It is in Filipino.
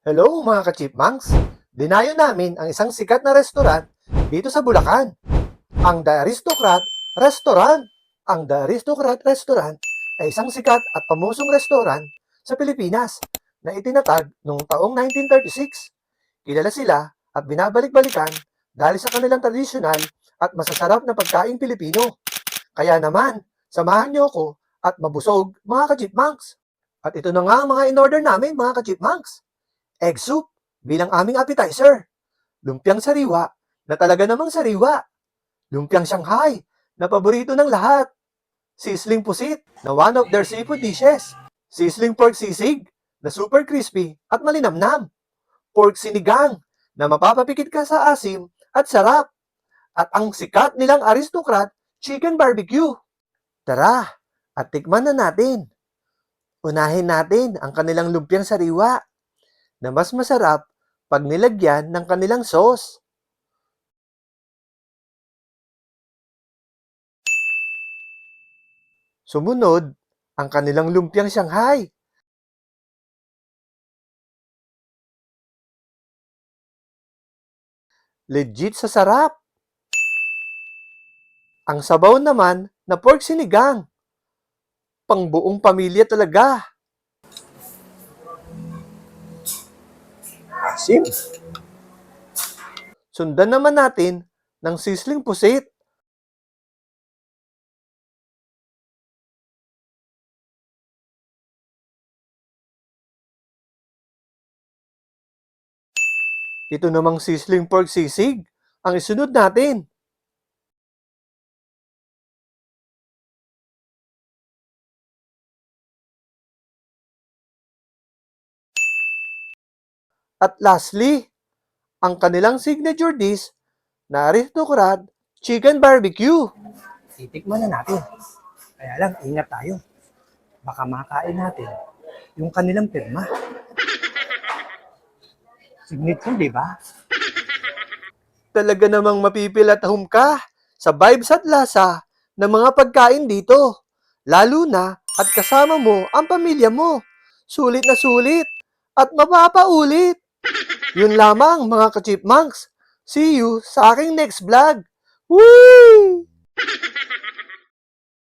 Hello mga ka-chipmunks! Dinayo namin ang isang sikat na restaurant dito sa Bulacan, ang The Aristocrat Restaurant. Ang The Aristocrat Restaurant ay isang sikat at pamusong restaurant sa Pilipinas na itinatag noong taong 1936. Kilala sila at binabalik-balikan dahil sa kanilang tradisyonal at masasarap na pagkain Pilipino. Kaya naman, samahan niyo ako at mabusog mga ka-chipmunks. At ito na nga ang mga in-order namin mga ka-chipmunks. Egg soup bilang aming appetizer, lumpiang sariwa na talaga namang sariwa, lumpiang Shanghai na paborito ng lahat, sizzling pusit na one of their seafood dishes, sizzling pork sisig na super crispy at malinamnam, pork sinigang na mapapapikit ka sa asim at sarap, at ang sikat nilang aristocrat chicken barbecue. Tara, at tikman na natin. Unahin natin ang kanilang lumpiang sariwa na mas masarap pag nilagyan ng kanilang sauce. Sumunod, ang kanilang lumpiang Shanghai. Legit sa sarap. Ang sabaw naman na pork sinigang. Pang buong pamilya talaga. Asim. Sundan naman natin ng sizzling pusit. Ito namang sizzling pork sisig ang isunod natin. At lastly, ang kanilang signature dish na aristocrat chicken barbecue. Titikman na natin. Kaya lang, ingat tayo. Baka makain natin yung kanilang pirma. Signature, di ba? Talaga namang mapipilatahom ka sa vibes at lasa ng mga pagkain dito. Lalo na at kasama mo ang pamilya mo. Sulit na sulit at mapapaulit. Yun lamang mga ka-chipmunks. See you sa aking next vlog. Woo!